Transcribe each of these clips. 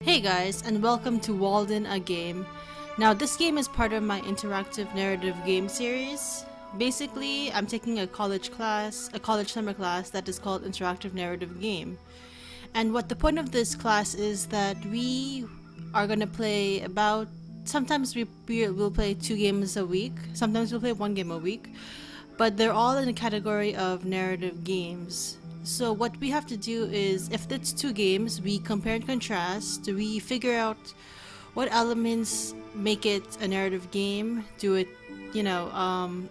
Hey guys, and welcome to Walden a Game. Now, this game is part of my interactive narrative game series. Basically, I'm taking a college summer class that is called Interactive Narrative Game. And what the point of this class is that we are gonna play about. Sometimes we'll play 2 games a week. Sometimes we'll play 1 game a week. But they're all in the category of narrative games. So what we have to do is, if it's 2 games, we compare and contrast. We figure out what elements make it a narrative game. Is the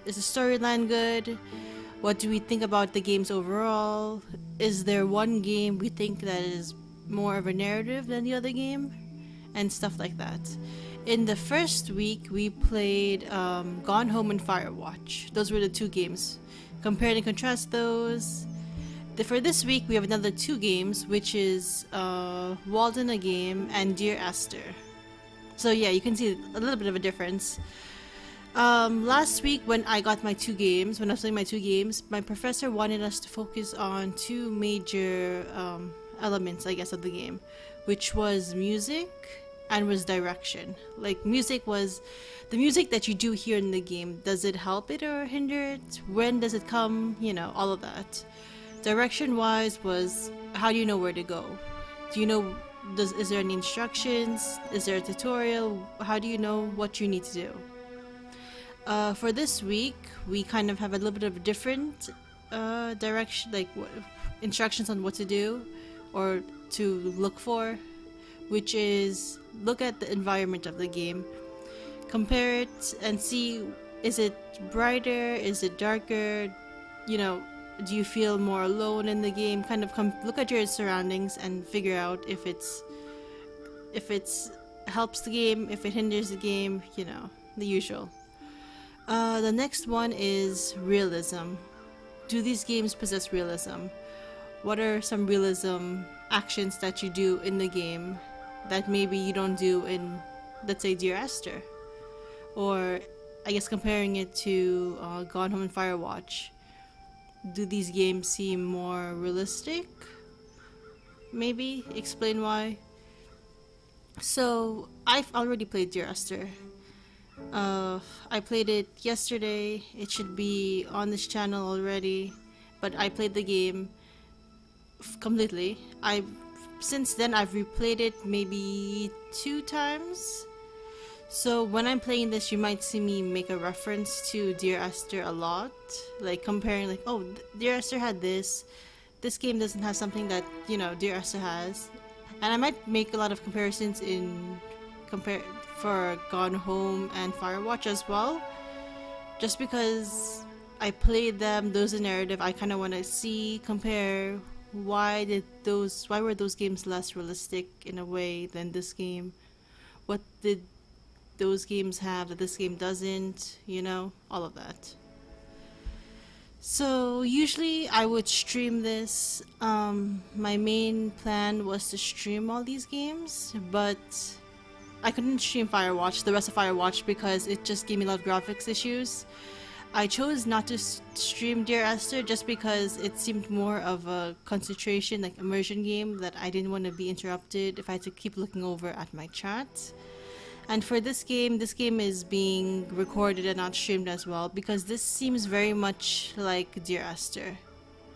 storyline good? What do we think about the games overall? Is there one game we think that is more of a narrative than the other game? And stuff like that. In the first week, we played Gone Home and Firewatch. Those were the 2 games. Compare and contrast those. For this week, we have another 2 games, which is Walden a Game and Dear Esther. So yeah, you can see a little bit of a difference. Last week, when I got my 2 games, when I was playing my 2 games, my professor wanted us to focus on 2 major elements, I guess, of the game, which was music and was direction. Like, music was the music that you do here in the game. Does it help it or hinder it? When does it come? All of that. Direction wise was, how do you know where to go? Do you know, is there any instructions? Is there a tutorial? How do you know what you need to do? For this week, we kind of have a little bit of a different direction, like instructions on what to do or to look for, which is look at the environment of the game, compare it and see, is it brighter, is it darker, do you feel more alone in the game? Kind of look at your surroundings and figure out if it's helps the game, if it hinders the game, the usual. The next one is realism. Do these games possess realism? What are some realism actions that you do in the game that maybe you don't do in, let's say, Dear Esther? Or, I guess, comparing it to Gone Home and Firewatch. Do these games seem more realistic? Maybe? Explain why. So, I've already played Dear Esther. I played it yesterday. It should be on this channel already. But I played the game completely. Since then, I've replayed it maybe 2 times. So when I'm playing this, you might see me make a reference to Dear Esther a lot, like comparing, like, oh, Dear Esther had this game doesn't have something that Dear Esther has, and I might make a lot of comparisons for Gone Home and Firewatch as well, just because I played them. Those are narrative. I kind of want to compare why were those games less realistic in a way than this game? What did those games have that this game doesn't, all of that. So usually I would stream this. My main plan was to stream all these games, but I couldn't stream the rest of Firewatch, because it just gave me a lot of graphics issues. I chose not to stream Dear Esther just because it seemed more of a concentration, like immersion game, that I didn't want to be interrupted if I had to keep looking over at my chat. And for this game is being recorded and not streamed as well, because this seems very much like Dear Esther,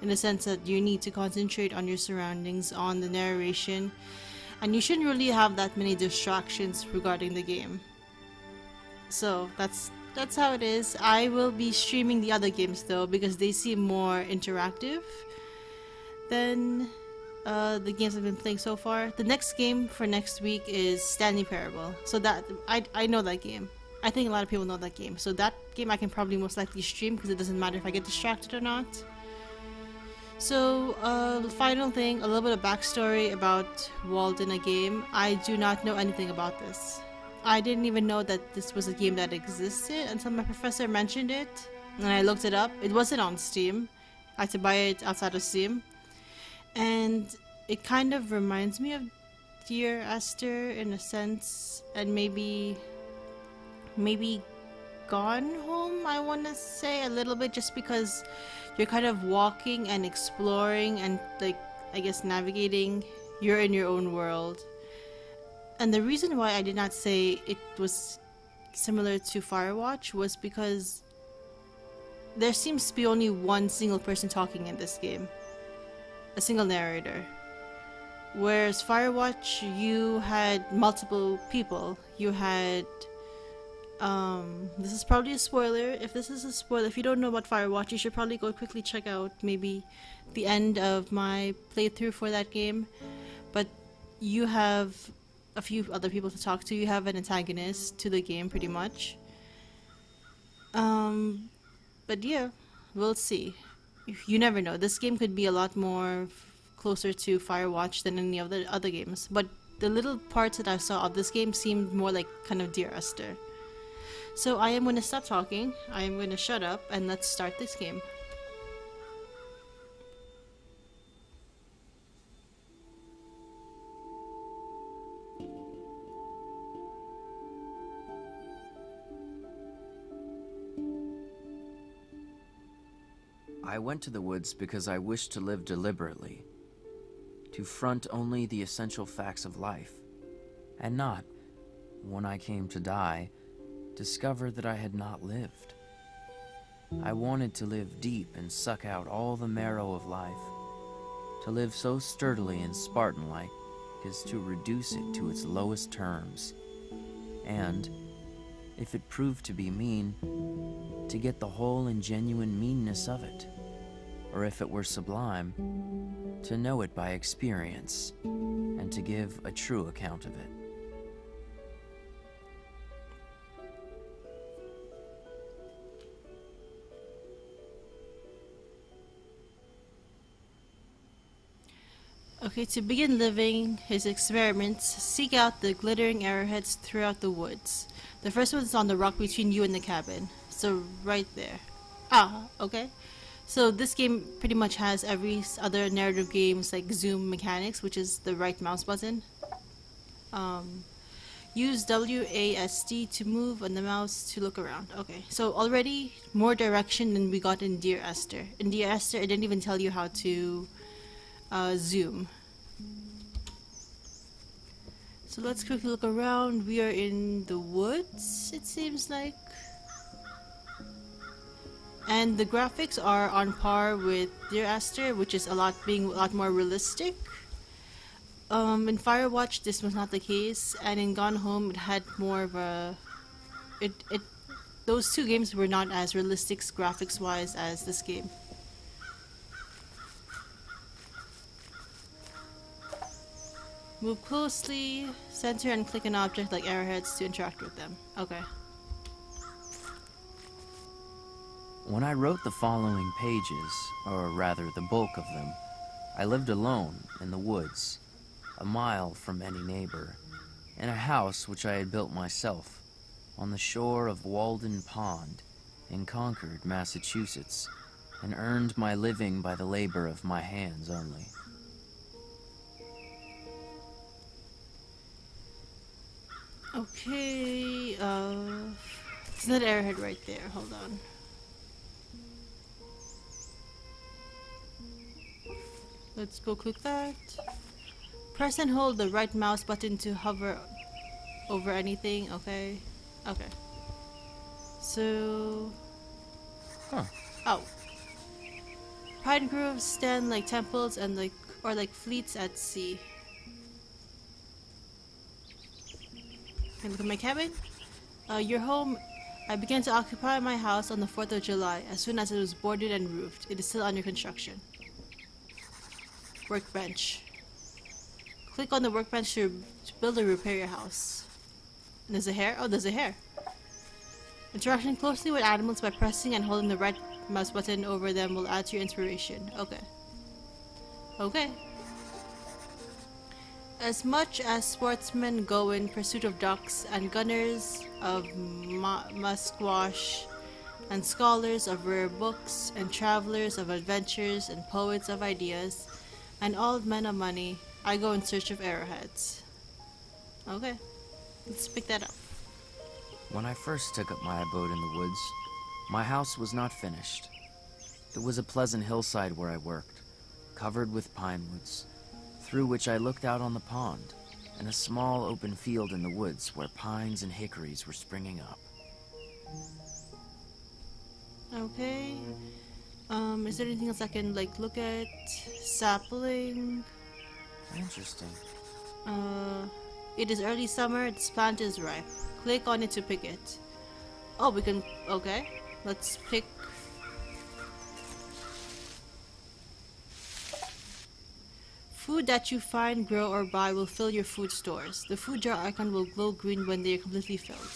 in the sense that you need to concentrate on your surroundings, on the narration, and you shouldn't really have that many distractions regarding the game. So that's how it is. I will be streaming the other games though, because they seem more interactive than the games I've been playing so far. The next game for next week is Stanley Parable. So that I know that game. I think a lot of people know that game. So that game I can probably most likely stream, because it doesn't matter if I get distracted or not. So the final thing, a little bit of backstory about Walden a Game. I do not know anything about this. I didn't even know that this was a game that existed until my professor mentioned it, and I looked it up. It wasn't on Steam. I had to buy it outside of Steam. And it kind of reminds me of Dear Esther in a sense, and maybe Gone Home, I want to say, a little bit, just because you're kind of walking and exploring and, like, I guess navigating. You're in your own world. And the reason why I did not say it was similar to Firewatch was because there seems to be only one single person talking in this game, a single narrator. Whereas Firewatch, you had multiple people. You had, this is probably a spoiler. If this is a spoiler, if you don't know about Firewatch, you should probably go quickly check out maybe the end of my playthrough for that game. But you have a few other people to talk to. You have an antagonist to the game, pretty much. But yeah, we'll see. You never know. This game could be a lot more closer to Firewatch than any of the other games. But the little parts that I saw of this game seemed more like kind of Dear Esther. So I am going to stop talking. I am going to shut up and let's start this game. I went to the woods because I wished to live deliberately, to front only the essential facts of life, and not, when I came to die, discover that I had not lived. I wanted to live deep and suck out all the marrow of life, to live so sturdily and Spartan-like as to reduce it to its lowest terms, and, if it proved to be mean, to get the whole and genuine meanness of it, or if it were sublime, to know it by experience, and to give a true account of it. Okay, to begin living his experiments, seek out the glittering arrowheads throughout the woods. The first one is on the rock between you and the cabin. So right there. Okay. So this game pretty much has every other narrative game's like zoom mechanics, which is the right mouse button. Use WASD to move and the mouse to look around. Okay, so already more direction than we got in Dear Esther. In Dear Esther, it didn't even tell you how to zoom. So let's quickly look around. We are in the woods, it seems like. And the graphics are on par with Dear Esther, which is being a lot more realistic. In Firewatch, this was not the case, and in Gone Home, it had more of a... Those two games were not as realistic graphics-wise as this game. Move closely, center and click an object like arrowheads to interact with them. Okay. When I wrote the following pages, or rather the bulk of them, I lived alone in the woods, a mile from any neighbor, in a house which I had built myself, on the shore of Walden Pond, in Concord, Massachusetts, and earned my living by the labor of my hands only. Okay, it's that arrowhead right there, hold on. Let's go click that. Press and hold the right mouse button to hover over anything, okay? Okay. So... Oh. Pine groves stand like temples and like fleets at sea. Can I look at my cabin? Your home. I began to occupy my house on the 4th of July as soon as it was boarded and roofed. It is still under construction. Workbench. Click on the workbench to build or repair your house. And there's a hair? Oh, there's a hair. Interaction closely with animals by pressing and holding the right mouse button over them will add to your inspiration. Okay. Okay. As much as sportsmen go in pursuit of ducks, and gunners of musquash, and scholars of rare books, and travelers of adventures, and poets of ideas, and all men of money, I go in search of arrowheads. Okay, let's pick that up. When I first took up my abode in the woods, my house was not finished. It was a pleasant hillside where I worked, covered with pine woods, through which I looked out on the pond, and a small open field in the woods where pines and hickories were springing up. Okay. Is there anything else I can like look at? Sapling. Interesting. It is early summer. This plant is ripe. Click on it to pick it. Oh, we can. Okay. Let's pick. Food that you find, grow, or buy will fill your food stores. The food jar icon will glow green when they are completely filled.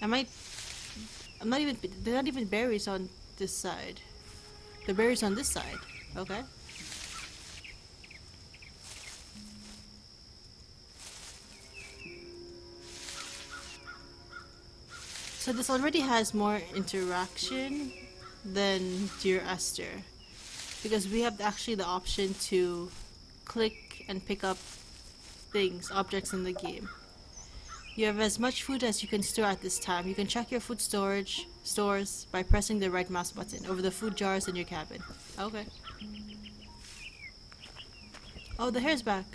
I'm not even. They're not even berries on this side. The berries on this side. Okay. So this already has more interaction than Dear Esther, because we have actually the option to click and pick up things, objects in the game. You have as much food as you can store at this time. You can check your food stores by pressing the right mouse button over the food jars in your cabin. Okay. Oh, the hair's back.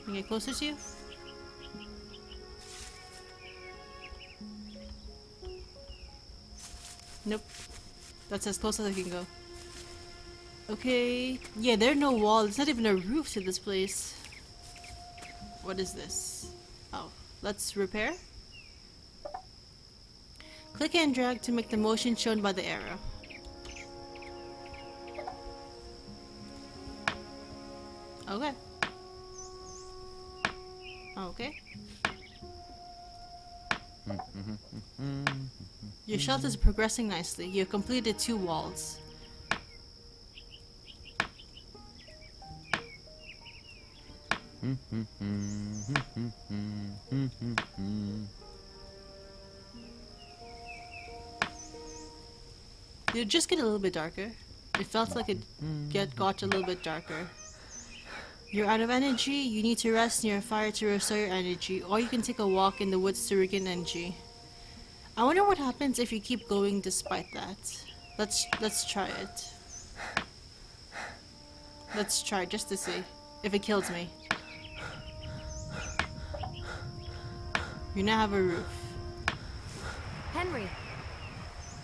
Can I get closer to you? Nope. That's as close as I can go. Okay. Yeah, there are no walls. There's not even a roof to this place. What is this? Oh, let's repair. Click and drag to make the motion shown by the arrow. Okay. Okay. Your shelter is progressing nicely. You have completed 2 walls. Did it just get a little bit darker? It felt like it got a little bit darker. You're out of energy, you need to rest near a fire to restore your energy, or you can take a walk in the woods to regain energy. I wonder what happens if you keep going despite that. Let's try it. Let's try just to see if it kills me. You now have a roof. Henry!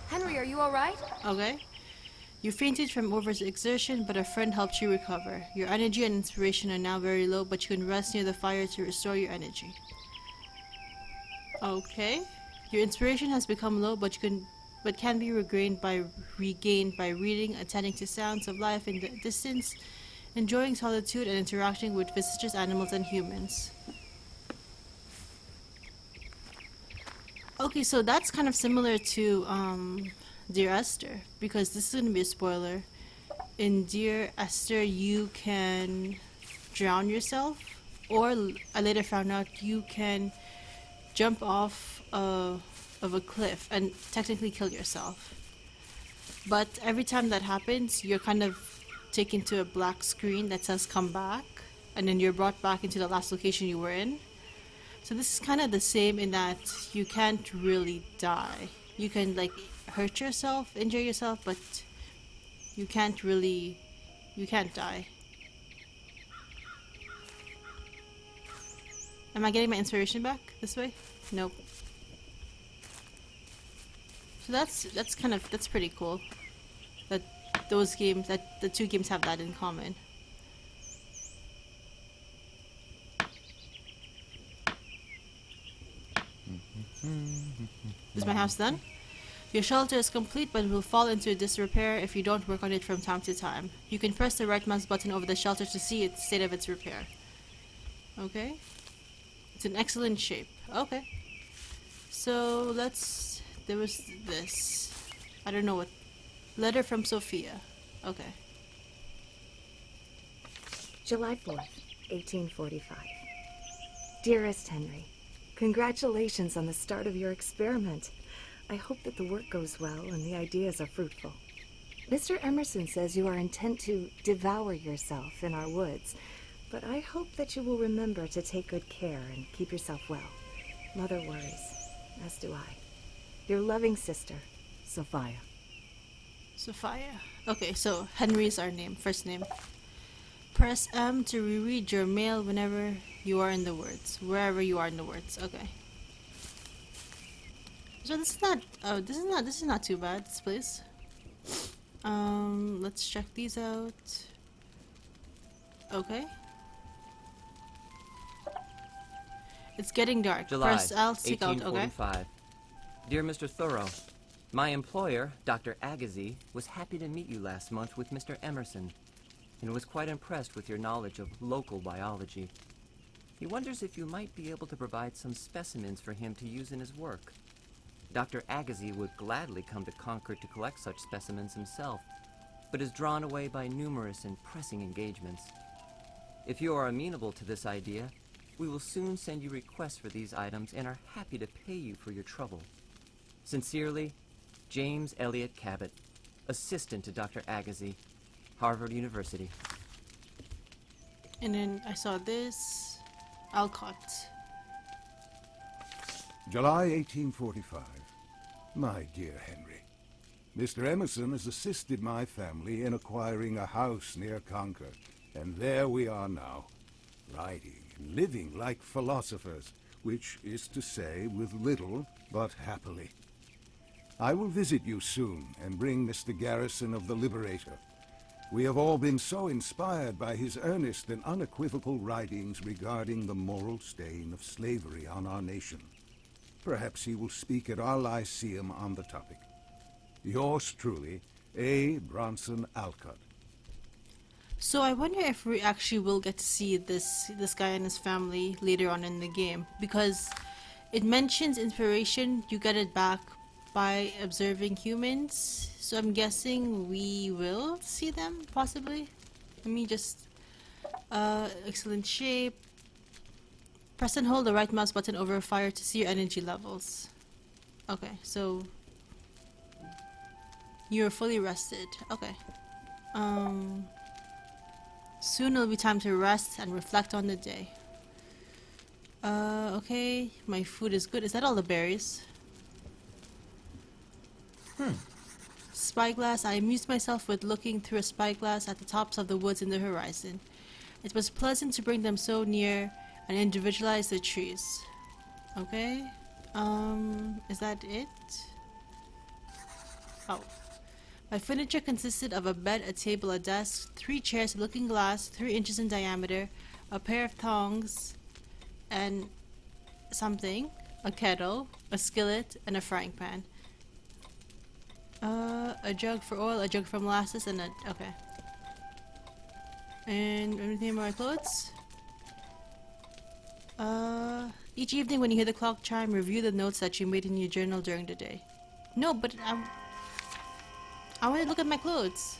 Henry, are you alright? Okay. You fainted from overexertion, but a friend helped you recover. Your energy and inspiration are now very low, but you can rest near the fire to restore your energy. Okay. Your inspiration has become low, but can be regained by reading, attending to sounds of life in the distance, enjoying solitude, and interacting with visitors, animals, and humans. Okay, so that's kind of similar to Dear Esther, because this is going to be a spoiler. In Dear Esther, you can drown yourself, or I later found out you can jump off of a cliff and technically kill yourself. But every time that happens, you're kind of taken to a black screen that says come back, and then you're brought back into the last location you were in. So this is kind of the same in that you can't really die. You can like hurt yourself, injure yourself, but you can't die. Am I getting my inspiration back this way? Nope. So that's pretty cool. That the 2 games have that in common. Is my house done? Your shelter is complete, but will fall into disrepair if you don't work on it from time to time. You can press the right mouse button over the shelter to see the state of its repair. Okay. It's in excellent shape. Okay. So there was this. I don't know what. Letter from Sophia. Okay. July 4th, 1845. Dearest Henry, congratulations on the start of your experiment. I hope that the work goes well and the ideas are fruitful. Mr. Emerson says you are intent to devour yourself in our woods, but I hope that you will remember to take good care and keep yourself well. Mother worries, as do I. Your loving sister, Sophia. Sophia. Okay, so Henry is our name, first name. Press M to reread your mail whenever you are in the words. Wherever you are in the words. Okay. So this is not. Oh, this is not too bad. This place. Let's check these out. Okay. It's getting dark. July, Press L to seek out. Okay. 1845. Dear Mr. Thoreau, my employer, Dr. Agassiz, was happy to meet you last month with Mr. Emerson, and was quite impressed with your knowledge of local biology. He wonders if you might be able to provide some specimens for him to use in his work. Dr. Agassiz would gladly come to Concord to collect such specimens himself, but is drawn away by numerous and pressing engagements. If you are amenable to this idea, we will soon send you requests for these items and are happy to pay you for your trouble. Sincerely, James Elliott Cabot, assistant to Dr. Agassiz, Harvard University. And then I saw this. Alcott. July 1845. My dear Henry, Mr. Emerson has assisted my family in acquiring a house near Concord, and there we are now, writing and living like philosophers, which is to say, with little but happily. I will visit you soon and bring Mr. Garrison of the Liberator. We have all been so inspired by his earnest and unequivocal writings regarding the moral stain of slavery on our nation. Perhaps he will speak at our Lyceum on the topic. Yours truly, A. Bronson Alcott. So I wonder if we actually will get to see this guy and his family later on in the game, because it mentions inspiration, you get it back by observing humans. So I'm guessing we will see them, possibly. Let me just... excellent shape. Press and hold the right mouse button over fire to see your energy levels. Okay, so... you're fully rested. Okay. Soon it'll be time to rest and reflect on the day. Okay. My food is good. Is that all the berries? Spyglass. I amused myself with looking through a spyglass at the tops of the woods in the horizon. It was pleasant to bring them so near and individualize the trees. Okay. Is that it? Oh. My furniture consisted of a bed, a table, a desk, 3 chairs, a looking glass, 3 inches in diameter, a pair of tongs, and something, a kettle, a skillet, and a frying pan. A jug for oil, a jug for molasses, and okay. And anything in my clothes? Each evening when you hear the clock chime, review the notes that you made in your journal during the day. No, but I want to look at my clothes.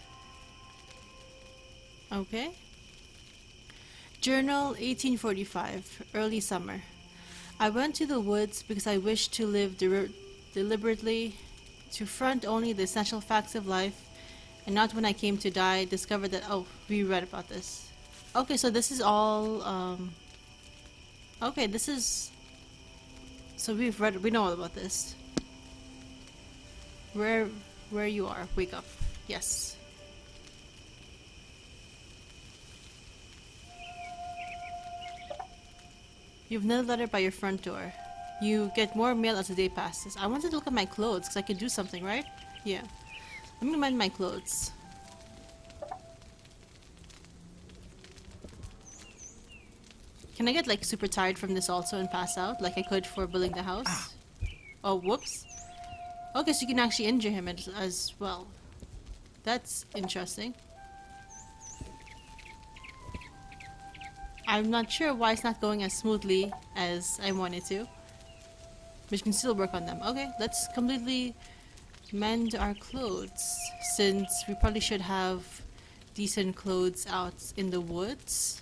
Okay. Journal 1845, early summer. I went to the woods because I wished to live deliberately, to front only the essential facts of life, and not when I came to die, discovered that, oh, we read about this. Okay, so this is all, okay, this is, so we know all about this. Where you are, wake up. Yes. You've another letter by your front door. You get more mail as the day passes. I wanted to look at my clothes because I could do something, right? Yeah. Let me mind my clothes. Can I get like super tired from this also and pass out like I could for building the house? Oh, whoops. Okay, so you can actually injure him as well. That's interesting. I'm not sure why it's not going as smoothly as I wanted to. But you can still work on them. Okay, let's completely mend our clothes, since we probably should have decent clothes out in the woods.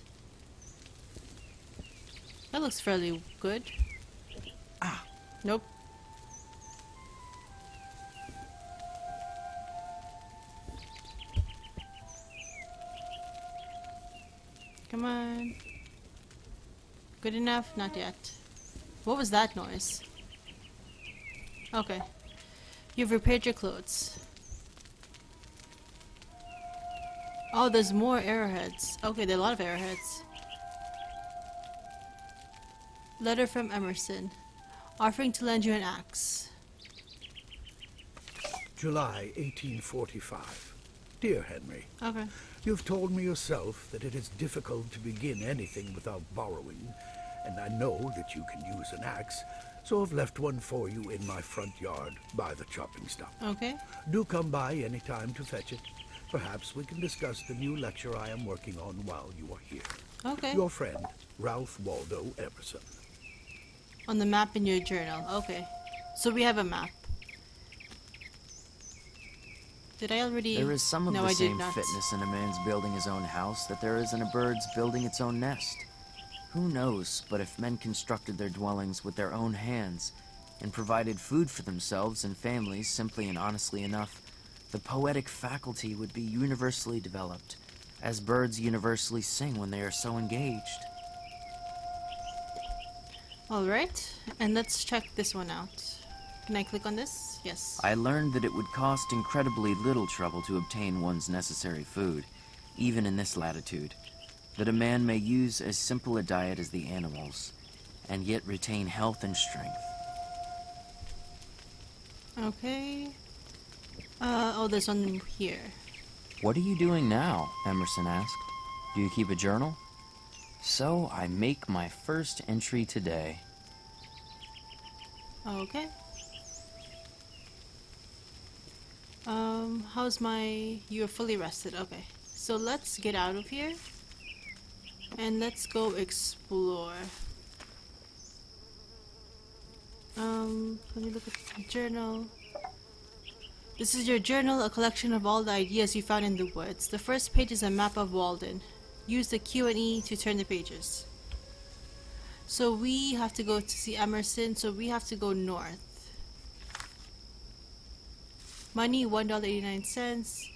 That looks fairly good. Nope. Come on. Good enough? Not yet. What was that noise? Okay. You've repaired your clothes. Oh, there's more arrowheads. Okay, there are a lot of arrowheads. Letter from Emerson. Offering to lend you an axe. July 1845. Dear Henry, Okay. you've told me yourself that it is difficult to begin anything without borrowing, and I know that you can use an axe, so I've left one for you in my front yard by the chopping stump. Okay. Do come by any time to fetch it. Perhaps we can discuss the new lecture I am working on while you are here. Okay. Your friend, Ralph Waldo Emerson. On the map in your journal. Okay. So we have a map. Did I already? There is some of no, the I did same not. fitness in a man's building his own house that there is in a bird's building its own nest. Who knows, but if men constructed their dwellings with their own hands and provided food for themselves and families simply and honestly enough, the poetic faculty would be universally developed, as birds universally sing when they are so engaged. Alright, and let's check this one out. Can I click on this? Yes. I learned that it would cost incredibly little trouble to obtain one's necessary food, even in this latitude, that a man may use as simple a diet as the animals, and yet retain health and strength. Okay. Oh, there's one here. What are you doing now? Emerson asked. Do you keep a journal? So I make my first entry today. Okay. How's my... You're fully rested. Okay. So let's get out of here. And let's go explore. Let me look at the journal. This is your journal, a collection of all the ideas you found in the woods. The first page is a map of Walden. Use the Q and E to turn the pages. So we have to go to see Emerson, so we have to go north. Money, $1.89.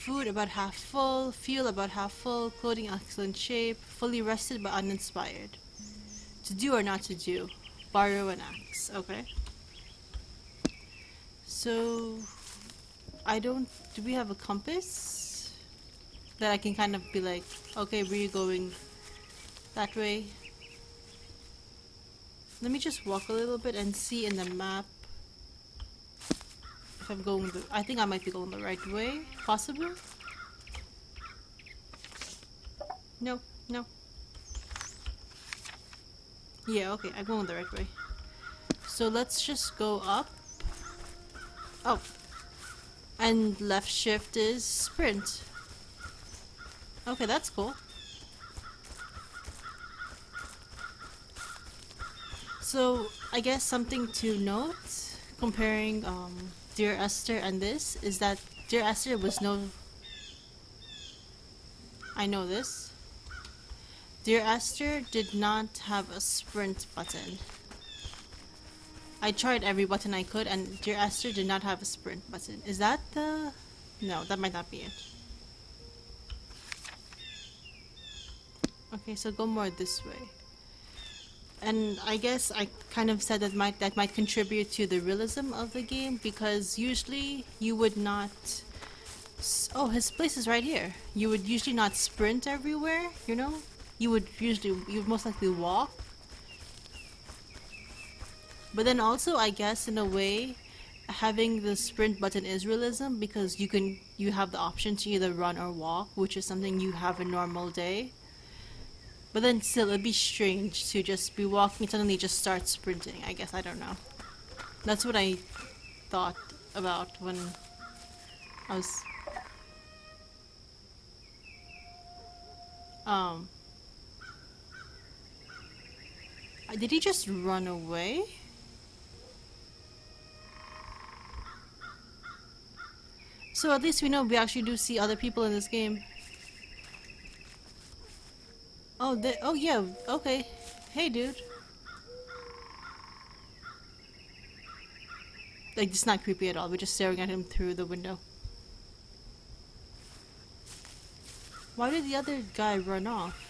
Food about half full, fuel about half full, clothing excellent shape, fully rested but uninspired. To do or not to do. Borrow an axe. Okay. So do we have a compass? That I can kind of be like, okay, we're going that way. Let me just walk a little bit and see in the map if I'm going I think I might be going the right way, possibly? No, no. Yeah, okay, I'm going the right way. So let's just go up. Oh. And left shift is sprint. Okay, that's cool. So, I guess something to note, comparing Dear Esther and this, is that Dear Esther was no... I know this. Dear Esther did not have a sprint button. I tried every button I could, and Dear Esther did not have a sprint button. Is that the... No, that might not be it. Okay, so go more this way. And I guess I kind of said that might contribute to the realism of the game, because usually you would not... Oh, his place is right here. You would usually not sprint everywhere, you know? You would most likely walk. But then also, I guess, in a way, having the sprint button is realism, because you have the option to either run or walk, which is something you have a normal day. But then still, it'd be strange to just be walking and suddenly just start sprinting, I guess. I don't know. That's what I thought about when I was... Did he just run away? So at least we know we actually do see other people in this game. Oh yeah, okay. Hey dude. Like, it's not creepy at all, we're just staring at him through the window. Why did the other guy run off?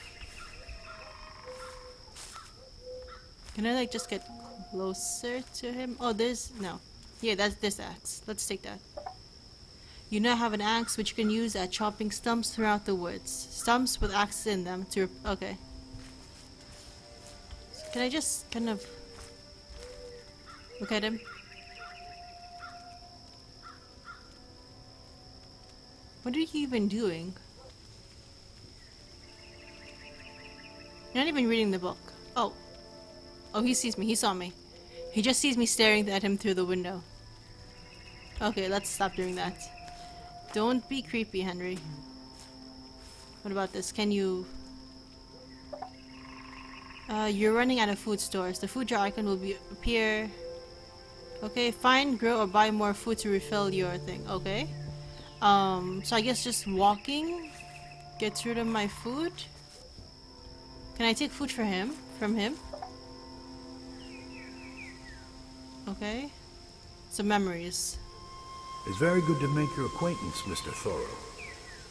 Can I like just get closer to him? Oh, no. Yeah, that's this axe. Let's take that. You now have an axe which you can use at chopping stumps throughout the woods. Stumps with axes in them to... Okay. So can I just kind of... look at him? What are you even doing? You're not even reading the book. Oh. Oh, he sees me. He saw me. He just sees me staring at him through the window. Okay, let's stop doing that. Don't be creepy, Henry. What about this? Can you... you're running out of food stores. The food jar icon will appear... Okay, find, grow, or buy more food to refill your thing. Okay. So I guess just walking gets rid of my food. Can I take food for him? From him? Okay. Some memories. It's very good to make your acquaintance, Mr. Thoreau.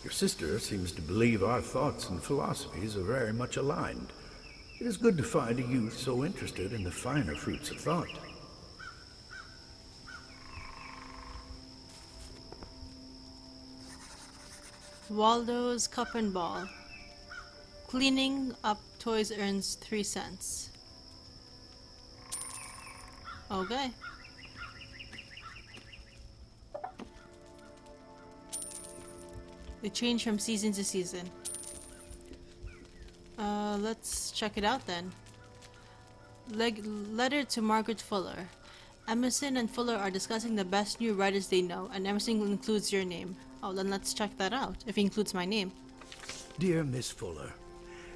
Your sister seems to believe our thoughts and philosophies are very much aligned. It is good to find a youth so interested in the finer fruits of thought. Waldo's Cup and Ball. Cleaning up toys earns 3 cents. Okay. They change from season to season. Let's check it out then. Letter to Margaret Fuller. Emerson and Fuller are discussing the best new writers they know, and Emerson includes your name. Oh, then let's check that out, if he includes my name. Dear Miss Fuller,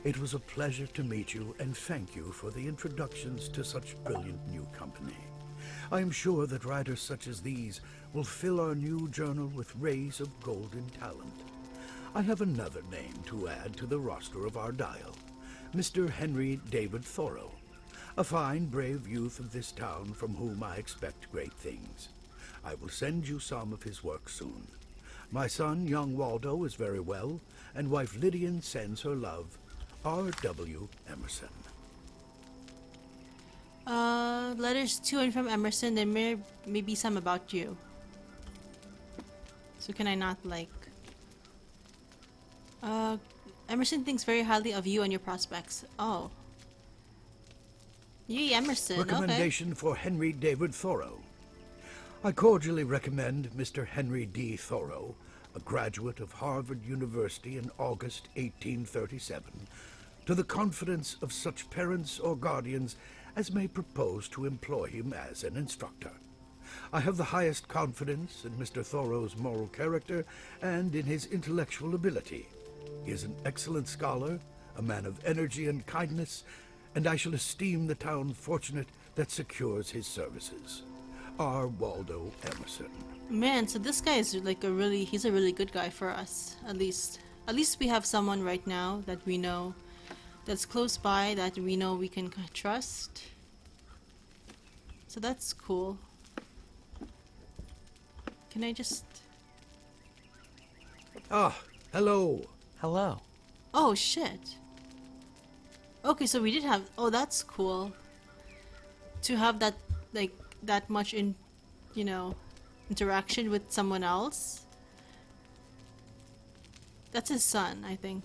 it was a pleasure to meet you, and thank you for the introductions to such brilliant new company. I am sure that writers such as these will fill our new journal with rays of golden talent. I have another name to add to the roster of our dial, Mr. Henry David Thoreau, a fine, brave youth of this town from whom I expect great things. I will send you some of his work soon. My son, young Waldo, is very well, and wife Lydian sends her love. R.W. Emerson. Letters to and from Emerson, there may be some about you. So can I not, like... Emerson thinks very highly of you and your prospects. Oh. Yee, Emerson, Recommendation for Henry David Thoreau. I cordially recommend Mr. Henry D. Thoreau, a graduate of Harvard University in August 1837, to the confidence of such parents or guardians as may propose to employ him as an instructor. I have the highest confidence in Mr. Thoreau's moral character and in his intellectual ability. He is an excellent scholar, a man of energy and kindness, and I shall esteem the town fortunate that secures his services. R. Waldo Emerson. Man, so this guy is like he's a really good guy for us, at least. At least we have someone right now that we know, that's close by, that we know we can trust. So that's cool. Can I just... Ah, hello. Hello. Oh, shit. Okay, so we did have... Oh, that's cool. To have that, like, that much in, you know, interaction with someone else. That's his son, I think.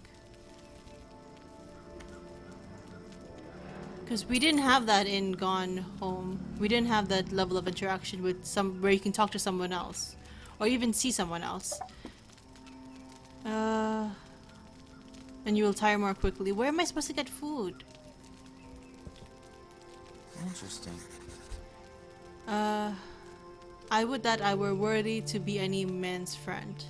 Because we didn't have that in Gone Home. We didn't have that level of interaction with where you can talk to someone else. Or even see someone else. And you will tire more quickly. Where am I supposed to get food? Interesting. I would that I were worthy to be any man's friend.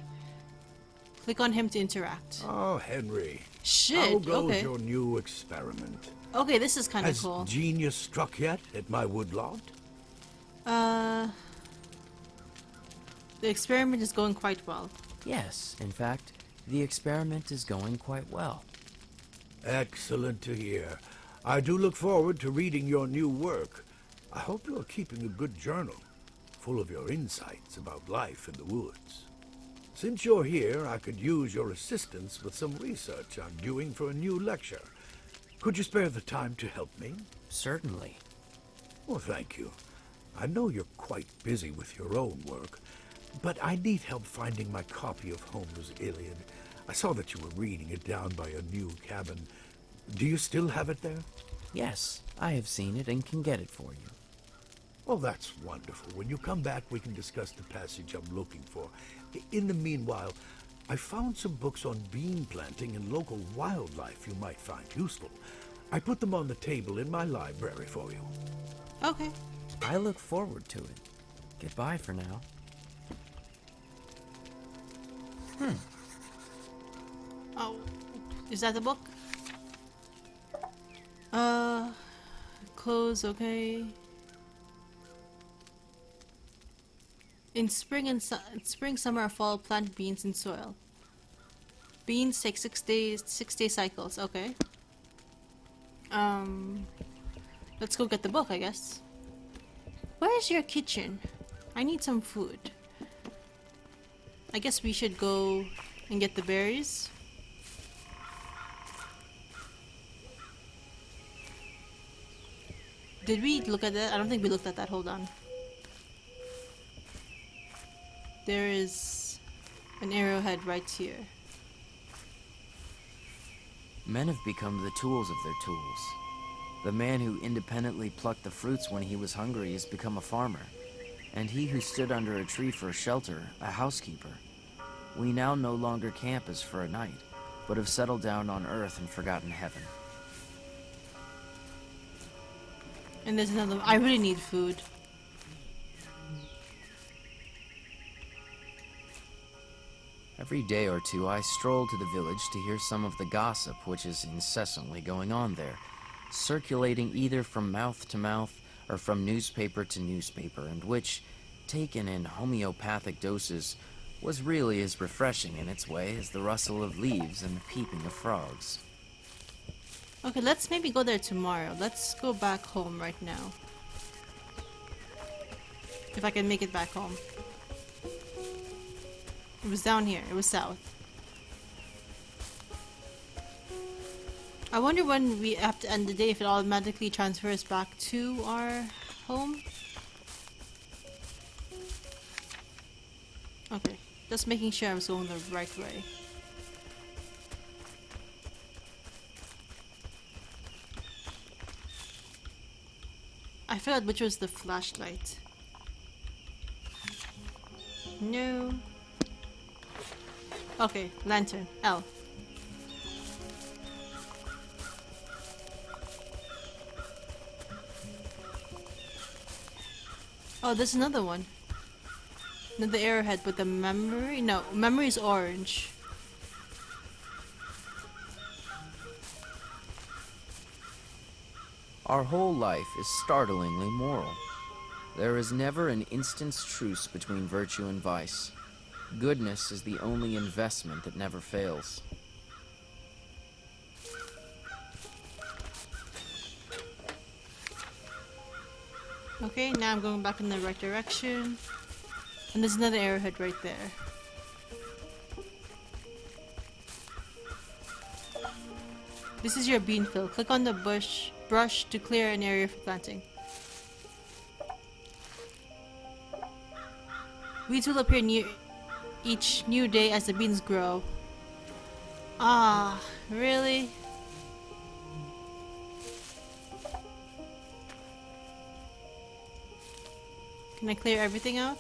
Click on him to interact. Oh, Henry. Shit, How goes okay. your new experiment? Okay, this is kind of Has cool. genius struck yet at my woodlot? The experiment is going quite well. Yes, in fact, the experiment is going quite well. Excellent to hear. I do look forward to reading your new work. I hope you are keeping a good journal, full of your insights about life in the woods. Since you're here, I could use your assistance with some research I'm doing for a new lecture. Could you spare the time to help me? Certainly. Well, thank you. I know you're quite busy with your own work, But I need help finding my copy of Homer's Iliad. I saw that you were reading it down by a new cabin. Do you still have it there? Yes, I have seen it and can get it for you. Oh, that's wonderful. When you come back, we can discuss the passage I'm looking for. In the meanwhile, I found some books on bean planting and local wildlife you might find useful. I put them on the table in my library for you. Okay. I look forward to it. Goodbye for now. Oh, is that the book? Clothes, okay. In spring, summer, or fall, plant beans in soil. Beans take 6 days, 6-day cycles. Okay. Let's go get the book, I guess. Where is your kitchen? I need some food. I guess we should go and get the berries. Did we look at that? I don't think we looked at that. Hold on. There is an arrowhead right here. Men have become the tools of their tools. The man who independently plucked the fruits when he was hungry has become a farmer, and he who stood under a tree for shelter, a housekeeper. We now no longer camp as for a night, but have settled down on earth and forgotten heaven. And there's another. I really need food. Every day or two I stroll to the village to hear some of the gossip which is incessantly going on there, circulating either from mouth to mouth or from newspaper to newspaper, and which, taken in homeopathic doses, was really as refreshing in its way as the rustle of leaves and the peeping of frogs. Okay, let's maybe go there tomorrow. Let's go back home right now. If I can make it back home. It was down here. It was south. I wonder when we have to end the day if it automatically transfers back to our home. Okay, just making sure I was going the right way. I forgot which was the flashlight. No. Okay, lantern. L. Oh, there's another one. Another arrowhead with the memory? No, memory is orange. Our whole life is startlingly moral. There is never an instant's truce between virtue and vice. Goodness is the only investment that never fails. Okay, now I'm going back in the right direction. And there's another arrowhead right there. This is your bean field. Click on the brush to clear an area for planting. Weeds will appear near each new day as the beans grow. Ah, really? Can I clear everything out?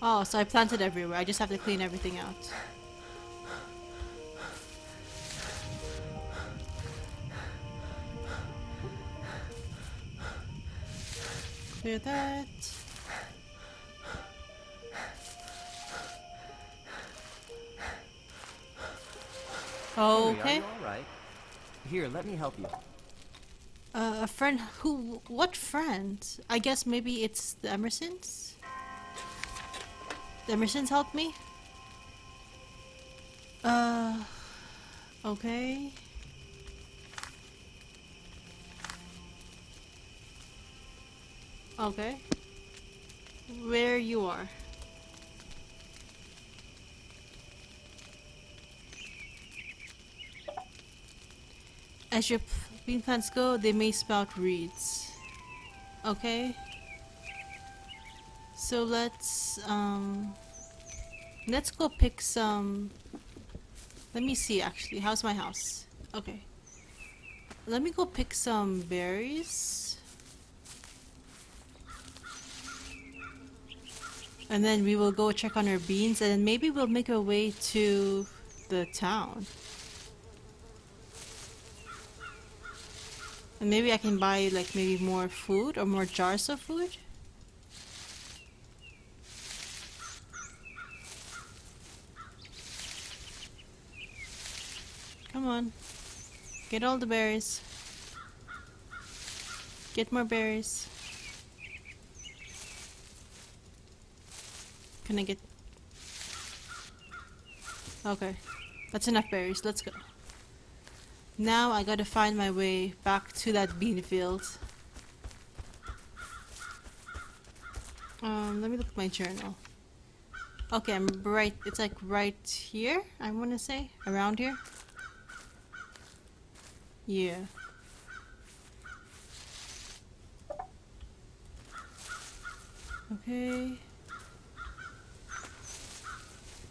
Oh, so I planted everywhere. I just have to clean everything out. Clear that. Henry, are Okay. you all right? Here, let me help you. A friend who? What friend? I guess maybe it's the Emersons? The Emersons helped me? Okay. Okay. Where you are. As your bean plants go, they may sprout reeds. Okay. So let's go pick some. Let me see actually. How's my house? Okay. Let me go pick some berries. And then we will go check on our beans, and then maybe we'll make our way to the town. And maybe I can buy like maybe more food or more jars of food. Come on. Get all the berries. Get more berries. Can I get... Okay. That's enough berries. Let's go. Now I gotta find my way back to that bean field. Let me look at my journal. Okay, I'm right... It's like right here, I wanna say. Around here. Yeah. Okay.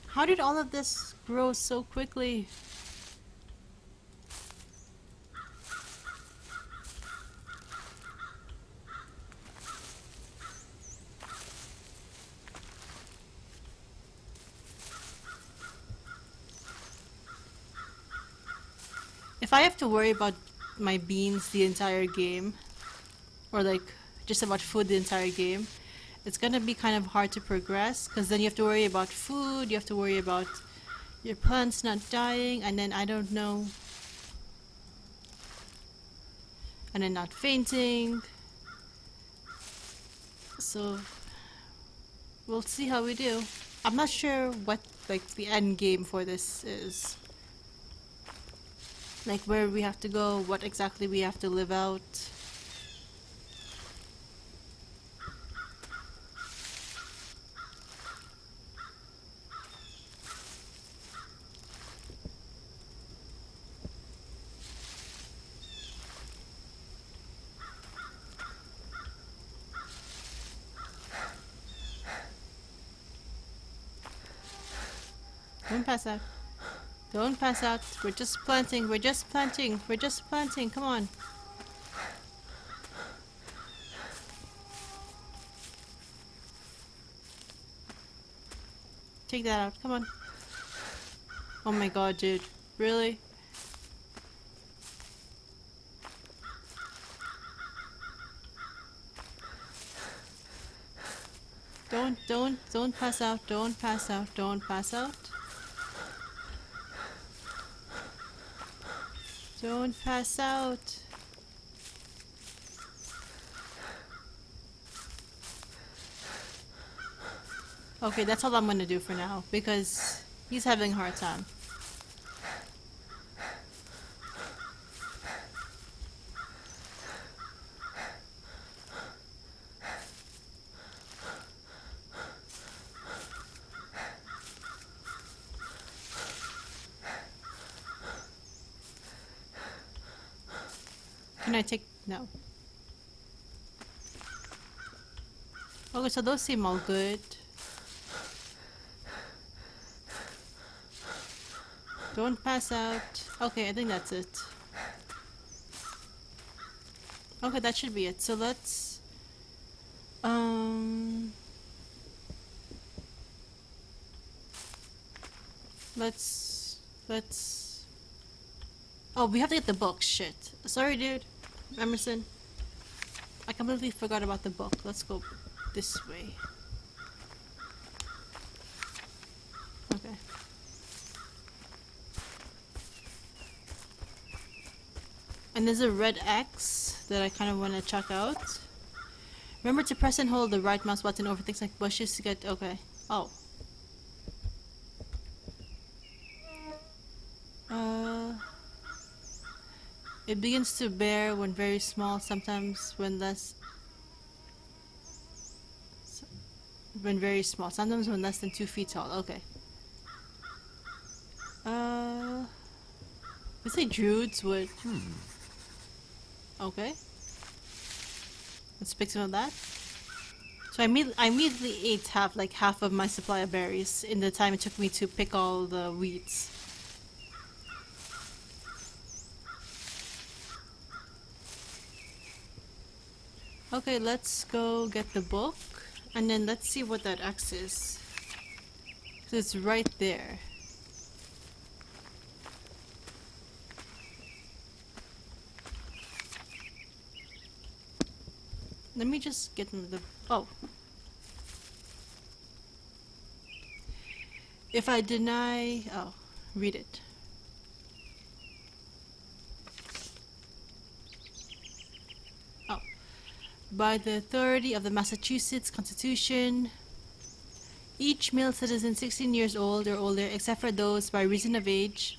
How did all of this grow so quickly? If I have to worry about my beans the entire game, or like just about food the entire game, it's gonna be kind of hard to progress, because then you have to worry about food, you have to worry about your plants not dying, and then I don't know, and then not fainting. So we'll see how we do. I'm not sure what like the end game for this is. Like where we have to go, what exactly we have to live out. Don't pass out. Don't pass out. We're just planting. We're just planting. We're just planting. Come on. Take that out. Come on. Oh my god, dude. Really? Don't pass out. Don't pass out. Don't pass out. Don't pass out. Okay, that's all I'm gonna do for now, because he's having a hard time. Can I take... no. Okay, so those seem all good. Don't pass out. Okay, I think that's it. Okay, that should be it. So let's... Let's... Oh, we have to get the book. Shit. Sorry, dude. Emerson. I completely forgot about the book. Let's go this way. Okay. And there's a red X that I kind of want to check out. Remember to press and hold the right mouse button over things like bushes to get... okay. Oh. It begins to bear when very small, sometimes when less... when very small, sometimes when less than 2 feet tall. Okay. We say Druids would... Okay. Let's pick some of that. So I immediately ate half of my supply of berries in the time it took me to pick all the weeds. Okay, let's go get the book, and then let's see what that X is. 'Cause it's right there. Let me just get the... Oh. If I deny... Oh, read it. Oh. By the authority of the Massachusetts Constitution, each male citizen 16 years old or older, except for those by reason of age,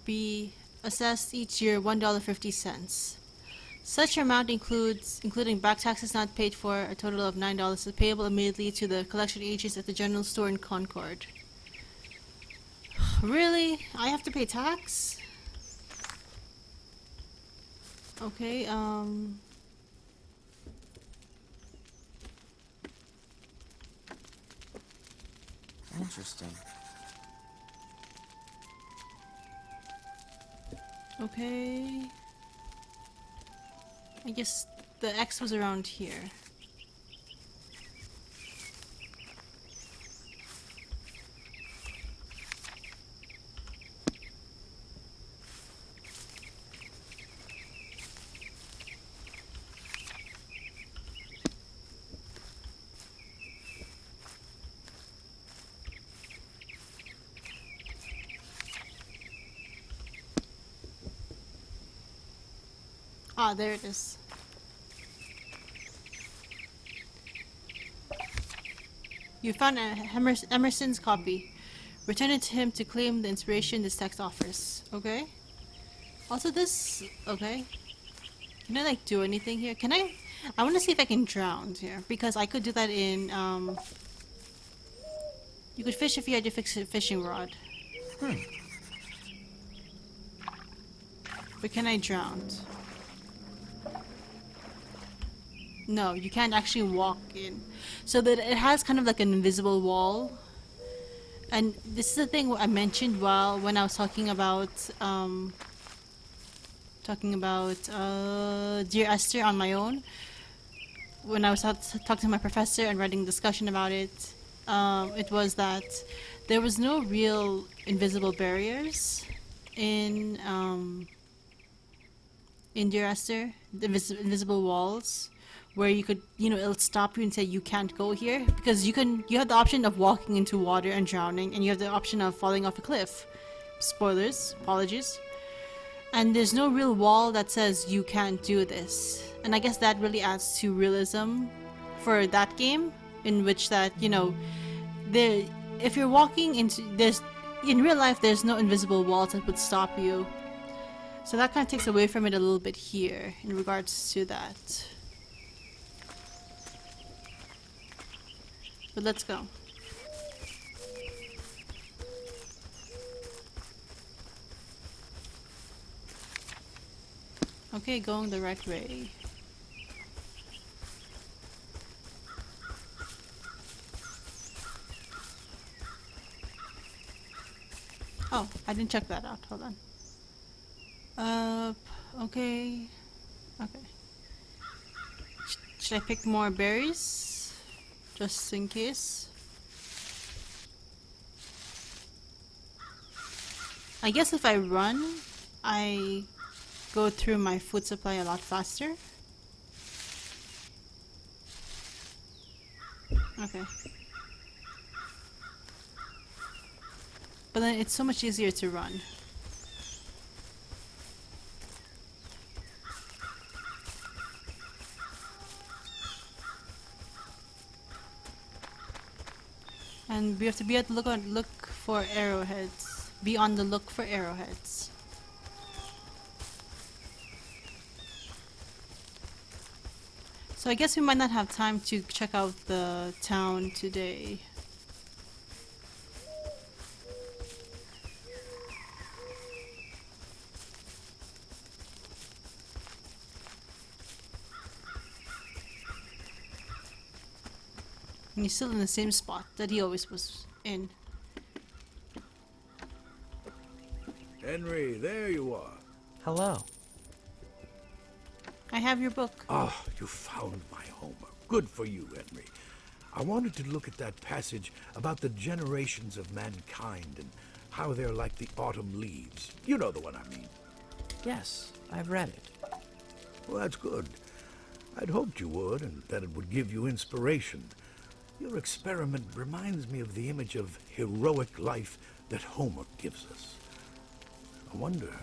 be assessed each year $1.50. Such amount including back taxes not paid for, a total of $9 is payable immediately to the collection agents at the general store in Concord. Really? I have to pay tax? Okay, Interesting. okay. I guess the X was around here. Ah, there it is. You found Emerson's copy. Return it to him to claim the inspiration this text offers. Okay. Also this... Okay. Can I do anything here? Can I... I want to see if I can drown here. Because I could do that in... You could fish if you had your fishing rod. But can I drown? No, you can't actually walk in. So that it has kind of like an invisible wall. And this is the thing I mentioned when I was talking about Dear Esther on my own. When I was talking to my professor and writing a discussion about it, it was that there was no real invisible barriers in Dear Esther, the invisible walls. Where you could, it'll stop you and say you can't go here, because you have the option of walking into water and drowning, and you have the option of falling off a cliff. Spoilers, apologies. And there's no real wall that says you can't do this. And I guess that really adds to realism for that game, in which that, if you're walking in real life, there's no invisible walls that would stop you. So that kind of takes away from it a little bit here, in regards to that. But let's go. Okay, going the right way. Oh, I didn't check that out. Hold on. Okay. Okay. Should I pick more berries? Just in case. I guess if I run, I go through my food supply a lot faster. Okay. But then it's so much easier to run. And we have to be at look for arrowheads. Be on the look for arrowheads. So I guess we might not have time to check out the town today. And he's still in the same spot that he always was in. Henry, there you are. Hello. I have your book. Ah, you found my Homer. Good for you, Henry. I wanted to look at that passage about the generations of mankind and how they're like the autumn leaves. You know the one I mean. Yes, I've read it. Well, that's good. I'd hoped you would, and that it would give you inspiration. Your experiment reminds me of the image of heroic life that Homer gives us. I wonder,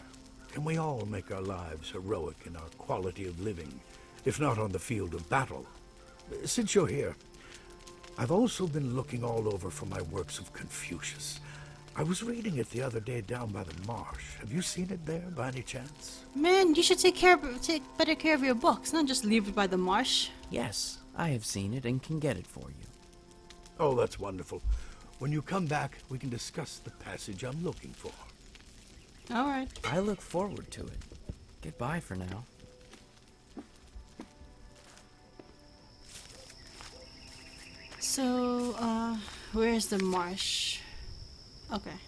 can we all make our lives heroic in our quality of living, if not on the field of battle? Since you're here, I've also been looking all over for my works of Confucius. I was reading it the other day down by the marsh. Have you seen it there by any chance? Man, you should take better care of your books, not just leave it by the marsh. Yes, I have seen it and can get it for you. Oh, that's wonderful. When you come back, we can discuss the passage I'm looking for. Alright. I look forward to it. Goodbye for now. So, where's the marsh? Okay.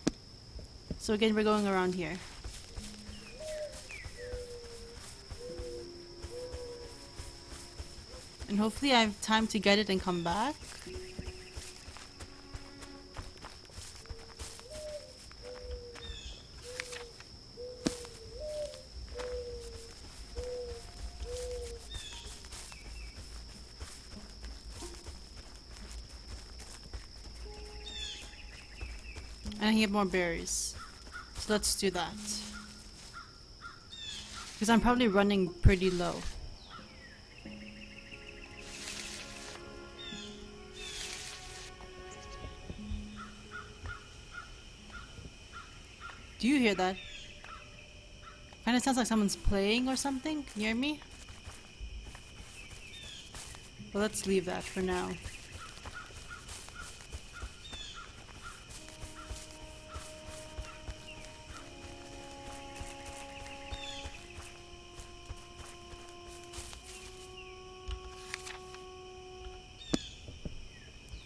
So again, we're going around here. And hopefully I have time to get it and come back. And I get more berries. So let's do that. Because I'm probably running pretty low. Do you hear that? Kinda sounds like someone's playing or something near me. But let's leave that for now.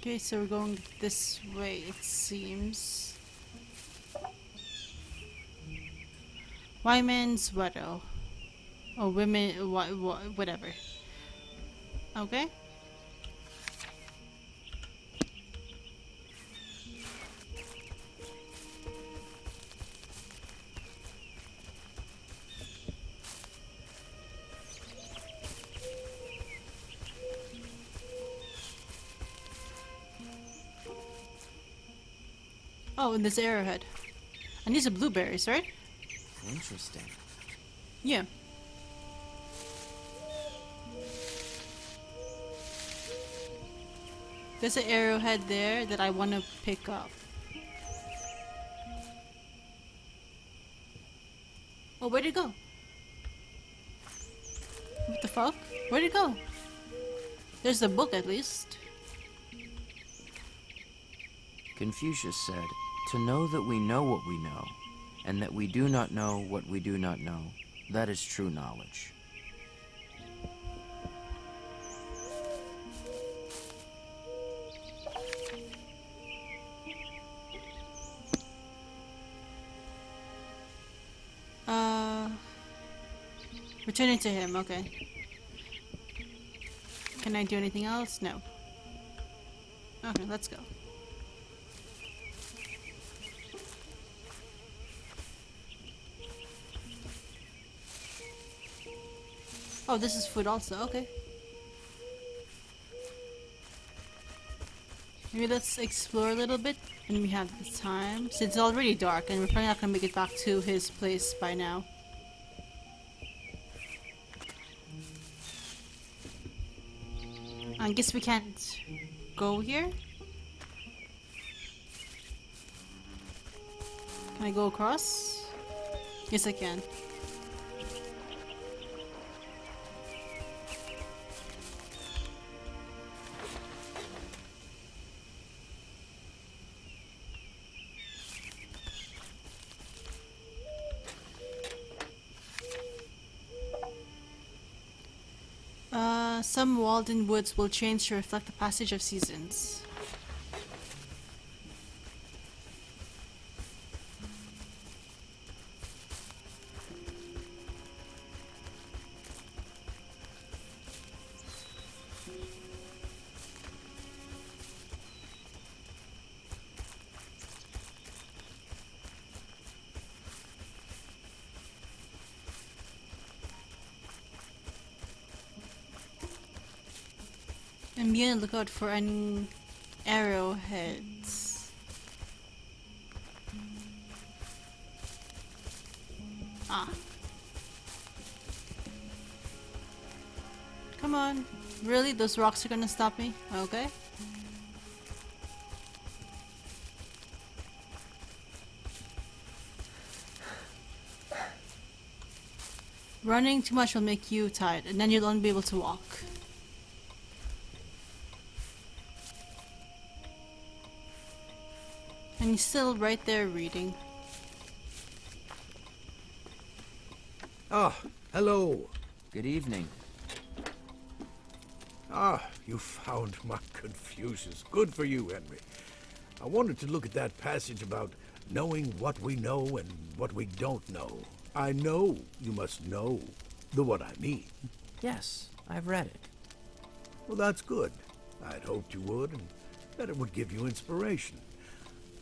Okay, so we're going this way, it seems. Wyman's Widow. Or women, whatever. Okay. Oh, and this arrowhead. And these are blueberries, right? Interesting. Yeah. There's an arrowhead there that I want to pick up. Oh, where'd it go? What the fuck? Where'd it go? There's the book at least. Confucius said, "To know that we know what we know, and that we do not know what we do not know, that is true knowledge." Returning to him, okay. Can I do anything else? No. Okay, let's go. Oh, this is food also, okay. Maybe let's explore a little bit when we have the time. Since it's already dark and we're probably not gonna make it back to his place by now. I guess we can't go here. Can I go across? Yes, I can. Some Walden woods will change to reflect the passage of seasons. And be on the lookout for any arrowheads. Ah. Come on. Really? Those rocks are gonna stop me? Okay. Running too much will make you tired, and then you'll only be able to walk. And he's still right there reading. Ah, hello. Good evening. Ah, you found my Confucius. Good for you, Henry. I wanted to look at that passage about knowing what we know and what we don't know. I know you must know what I mean. Yes, I've read it. Well, that's good. I'd hoped you would, and that it would give you inspiration.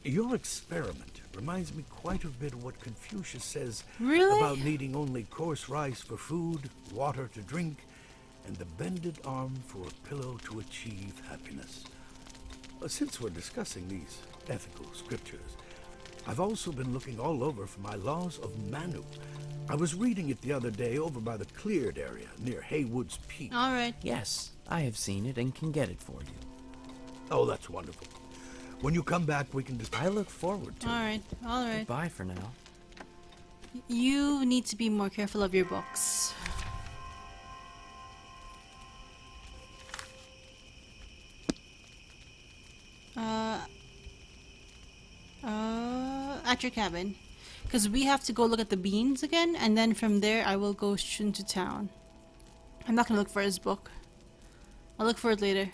Your experiment reminds me quite a bit of what Confucius says about needing only coarse rice for food, water to drink, and the bended arm for a pillow to achieve happiness. Since we're discussing these ethical scriptures, I've also been looking all over for my laws of Manu. I was reading it the other day over by the cleared area near Haywood's Peak. Alright. Yes, I have seen it and can get it for you. Oh, that's wonderful. When you come back, we can I look forward to it. Alright. Bye for now. You need to be more careful of your books. At your cabin. Because we have to go look at the beans again, and then from there I will go into town. I'm not gonna look for his book. I'll look for it later. Here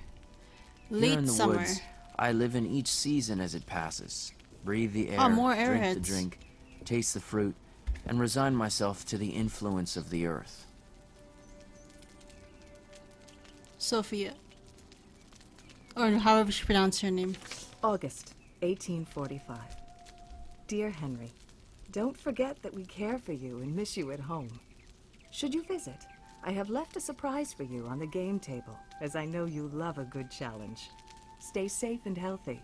Late in the summer. woods, I live in each season as it passes. Breathe the air, Oh, more drink the arrowheads. drink, taste the fruit, and resign myself to the influence of the earth. Sophia. Or however you pronounce her name. August 1845. Dear Henry, don't forget that we care for you and miss you at home. Should you visit, I have left a surprise for you on the game table, as I know you love a good challenge. Stay safe and healthy.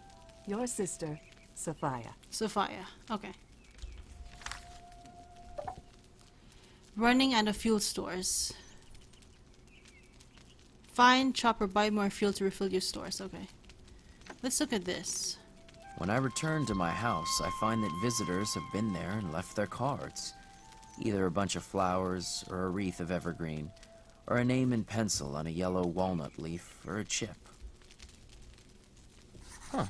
Your sister, Sophia. Sophia. Okay. Running out of fuel stores. Find, chop, or buy more fuel to refill your stores. Okay. Let's look at this. When I return to my house, I find that visitors have been there and left their cards. Either a bunch of flowers, or a wreath of evergreen, or a name in pencil on a yellow walnut leaf, or a chip. Huh.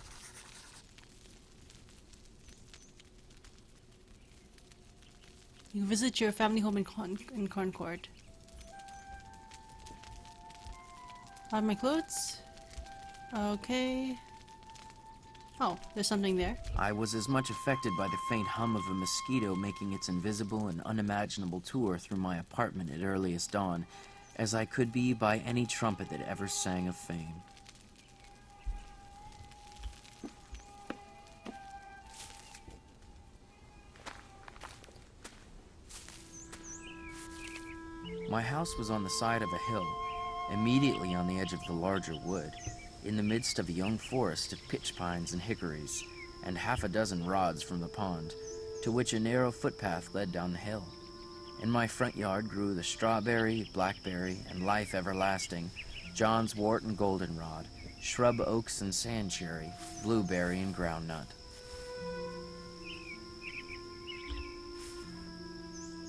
You visit your family home in Concord. Find my clothes. Okay. Oh, there's something there. I was as much affected by the faint hum of a mosquito making its invisible and unimaginable tour through my apartment at earliest dawn as I could be by any trumpet that ever sang of fame. My house was on the side of a hill, immediately on the edge of the larger wood, in the midst of a young forest of pitch pines and hickories, and half a dozen rods from the pond, to which a narrow footpath led down the hill. In my front yard grew the strawberry, blackberry, and life everlasting, John's wort and goldenrod, shrub oaks and sand cherry, blueberry and groundnut.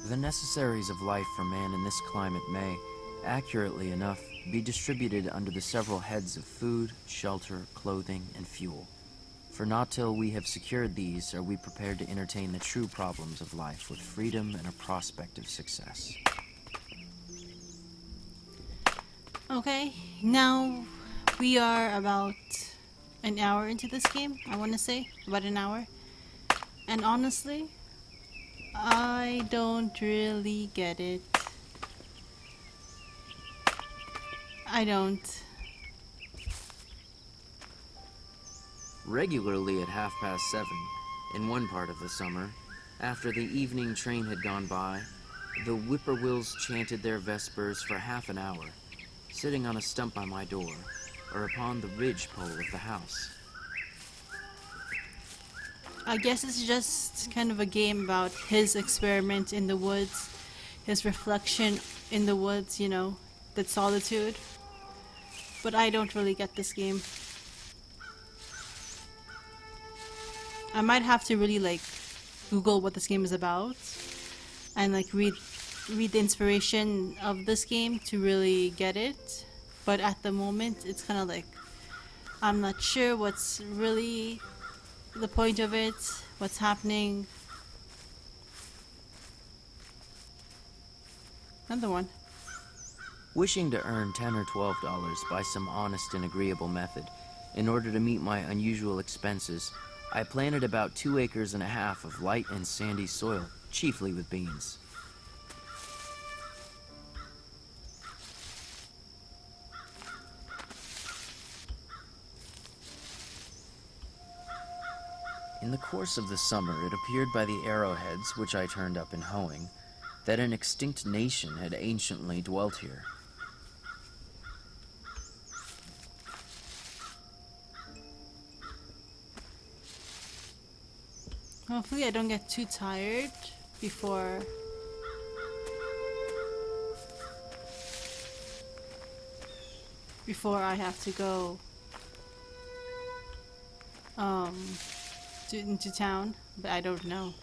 The necessaries of life for man in this climate may, accurately enough, be distributed under the several heads of food, shelter, clothing, and fuel. For not till we have secured these are we prepared to entertain the true problems of life with freedom and a prospect of success. Okay, now we are about an hour into this game, I want to say. About an hour. And honestly, I don't really get it. I don't. Regularly at 7:30, in one part of the summer, after the evening train had gone by, the whippoorwills chanted their vespers for half an hour, sitting on a stump by my door, or upon the ridge pole of the house. I guess it's just kind of a game about his experiment in the woods, his reflection in the woods, you know, that solitude. But I don't really get this game. I might have to really like Google what this game is about and like read the inspiration of this game to really get it. But at the moment it's kind of like I'm not sure what's really the point of it, what's happening. Another one. Wishing to earn $10 or $12 by some honest and agreeable method, in order to meet my unusual expenses, I planted about 2.5 acres of light and sandy soil, chiefly with beans. In the course of the summer, it appeared by the arrowheads which I turned up in hoeing, that an extinct nation had anciently dwelt here. Hopefully I don't get too tired before I have to go into town, but I don't know.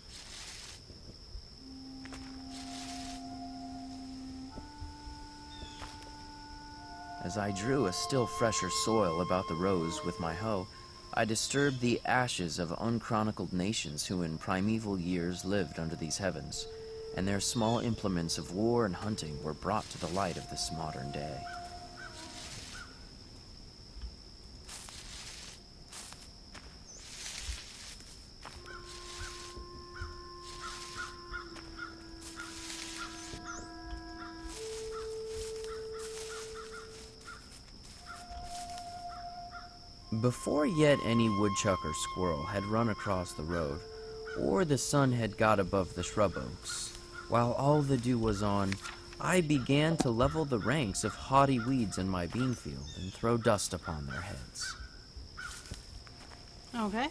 As I drew a still fresher soil about the rows with my hoe, I disturbed the ashes of unchronicled nations who in primeval years lived under these heavens, and their small implements of war and hunting were brought to the light of this modern day. Before yet any woodchuck or squirrel had run across the road, or the sun had got above the shrub oaks, while all the dew was on, I began to level the ranks of haughty weeds in my bean field and throw dust upon their heads. Okay.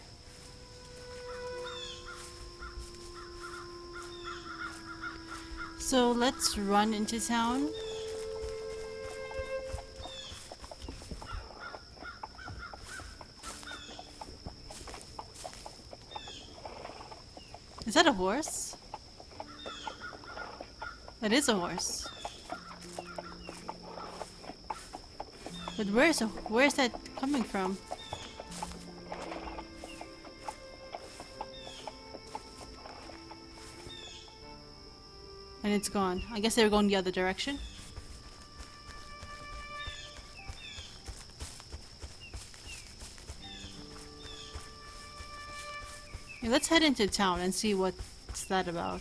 So let's run into town. Is that a horse? That is a horse. But where's that coming from? And it's gone. I guess they were going the other direction. Yeah, let's head into town and see what's that about.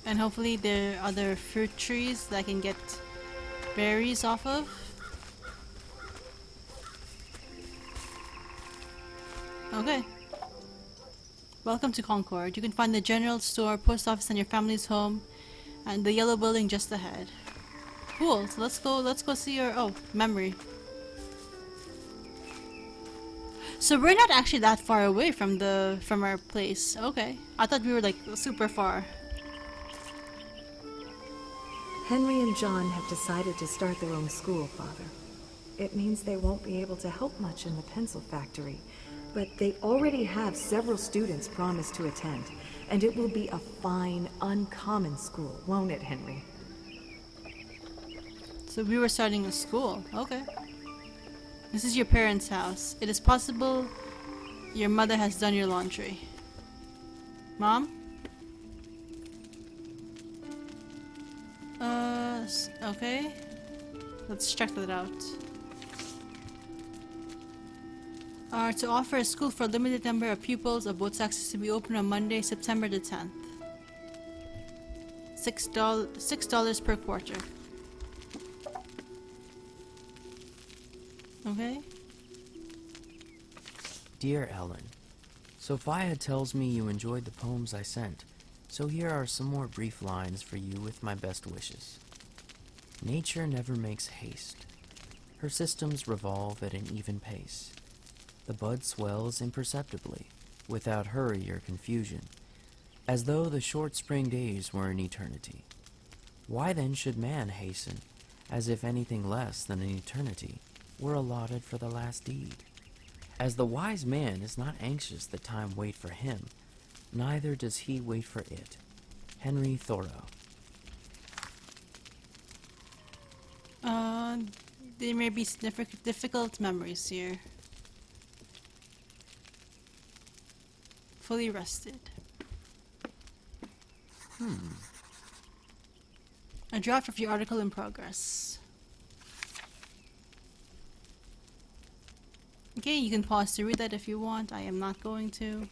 And hopefully there are other fruit trees that I can get berries off of. Okay. Welcome to Concord. You can find the general store, post office, and your family's home, and the yellow building just ahead. Cool. So let's go see your memory. So we're not actually that far away from our place. Okay. I thought we were like super far. Henry and John have decided to start their own school, Father. It means they won't be able to help much in the pencil factory, but they already have several students promised to attend, and it will be a fine, uncommon school, won't it, Henry? So we were starting a school. Okay. This is your parents' house. It is possible your mother has done your laundry. Mom? Okay. Let's check that out. To offer a school for a limited number of pupils of both sexes to be open on Monday, September the 10th. $6 per quarter. Okay. Dear Ellen, Sophia tells me you enjoyed the poems I sent, so here are some more brief lines for you with my best wishes. Nature never makes haste. Her systems revolve at an even pace. The bud swells imperceptibly, without hurry or confusion, as though the short spring days were an eternity. Why then should man hasten, as if anything less than an eternity were allotted for the last deed? As the wise man is not anxious that time wait for him, neither does he wait for it. Henry Thoreau. There may be difficult memories here. Fully rested. A draft of your article in progress. Okay, you can pause to read that if you want. I am not going to.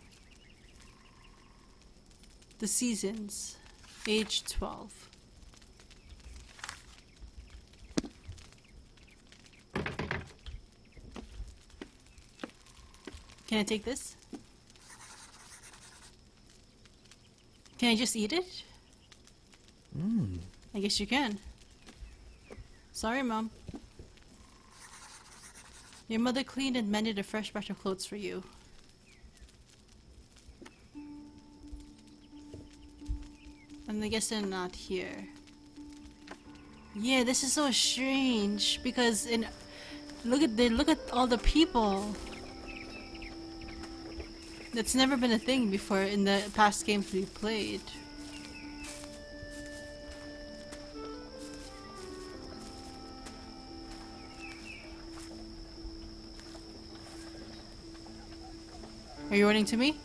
The Seasons, age 12. Can I take this? Can I just eat it? I guess you can. Sorry, Mom. Your mother cleaned and mended a fresh batch of clothes for you. And I guess they're not here. Yeah, this is so strange because look at all the people. That's never been a thing before in the past games we played. Are you running to me?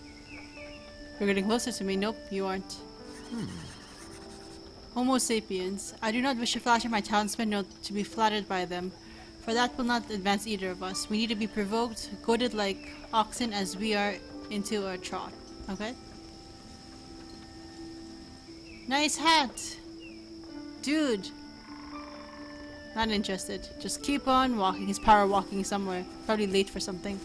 You're getting closer to me. Nope, you aren't. Homo sapiens. I do not wish to flatter my townsmen nor to be flattered by them, for that will not advance either of us. We need to be provoked, goaded like oxen as we are into a trot. Okay? Nice hat! Dude! Not interested. Just keep on walking. He's power walking somewhere. Probably late for something.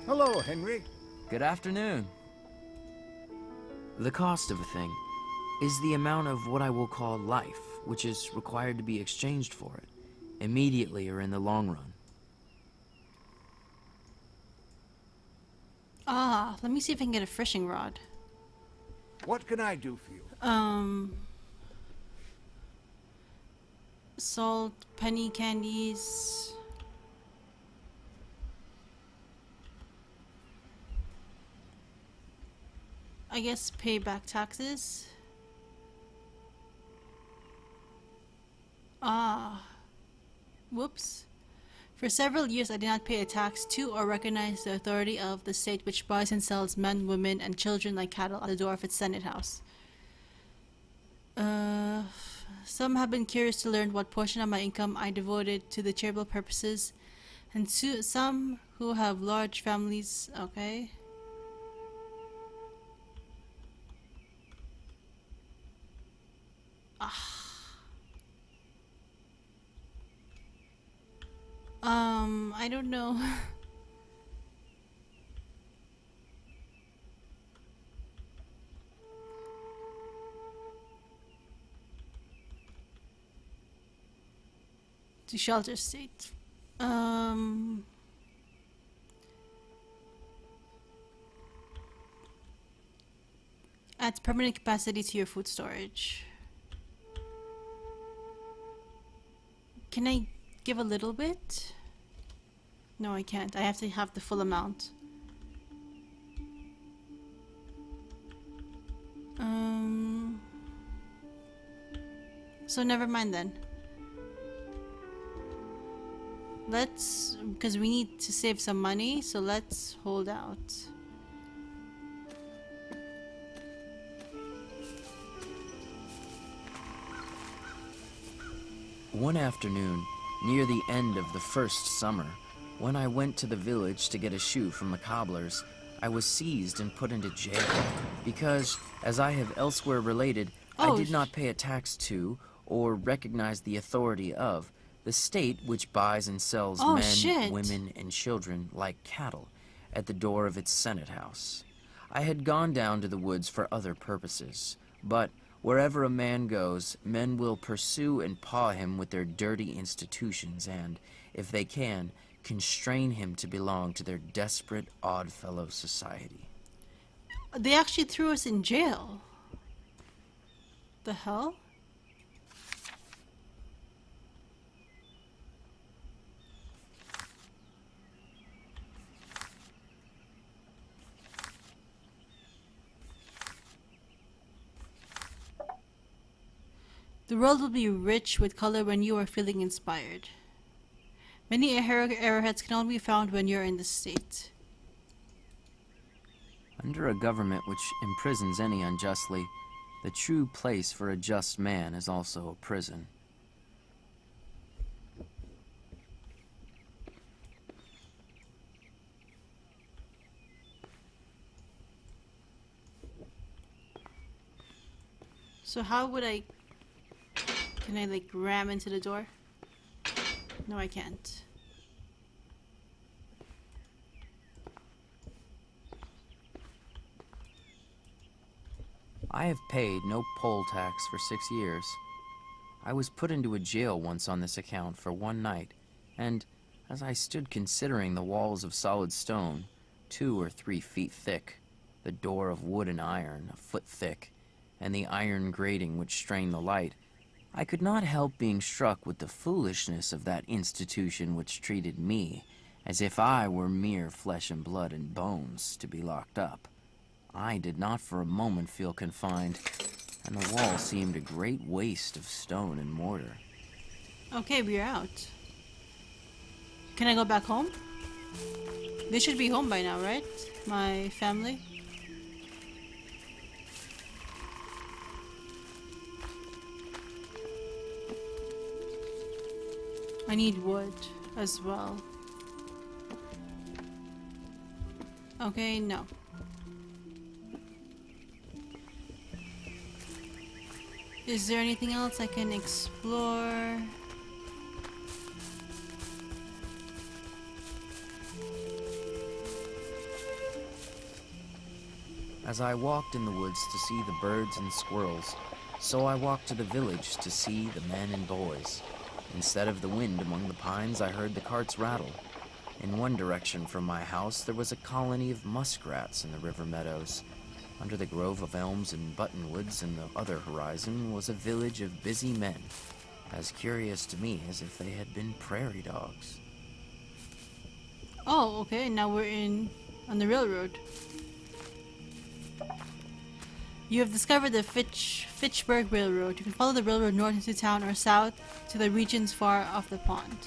Hello, Henry. Good afternoon. The cost of a thing is the amount of what I will call life, which is required to be exchanged for it, immediately or in the long run. Ah, let me see if I can get a fishing rod. What can I do for you? Salt, penny candies. I guess pay back taxes. Ah. Whoops. For several years I did not pay a tax to or recognize the authority of the state which buys and sells men, women, and children like cattle at the door of its Senate House. Some have been curious to learn what portion of my income I devoted to the charitable purposes, and some who have large families, okay. I don't know. To shelter state. Adds permanent capacity to your food storage. Can I give a little bit? No, I can't. I have to have the full amount. So never mind then. Because we need to save some money, so let's hold out. One afternoon, near the end of the first summer, when I went to the village to get a shoe from the cobbler's, I was seized and put into jail because, as I have elsewhere related, I did not pay a tax to or recognize the authority of the state which buys and sells men, women, and children like cattle at the door of its Senate House. I had gone down to the woods for other purposes, but wherever a man goes, men will pursue and paw him with their dirty institutions and, if they can, constrain him to belong to their desperate oddfellow society. They actually threw us in jail. The hell? The world will be rich with color when you are feeling inspired. Many arrowheads can only be found when you're in this state. Under a government which imprisons any unjustly, the true place for a just man is also a prison. So how would I... Can I like ram into the door? No, I can't. I have paid no poll tax for 6 years. I was put into a jail once on this account for one night, and as I stood considering the walls of solid stone, 2 or 3 feet thick, the door of wood and iron, a foot thick, and the iron grating which strained the light, I could not help being struck with the foolishness of that institution which treated me as if I were mere flesh and blood and bones to be locked up. I did not for a moment feel confined, and the wall seemed a great waste of stone and mortar. Okay, we're out. Can I go back home? They should be home by now, right? My family? I need wood as well. Okay, no. Is there anything else I can explore? As I walked in the woods to see the birds and squirrels, so I walked to the village to see the men and boys. Instead of the wind among the pines, I heard the carts rattle. In one direction from my house, there was a colony of muskrats in the river meadows. Under the grove of elms and buttonwoods in the other horizon was a village of busy men, as curious to me as if they had been prairie dogs. Oh, okay, now we're on the railroad. You have discovered the Fitchburg Railroad. You can follow the railroad north into town or south to the regions far off the pond.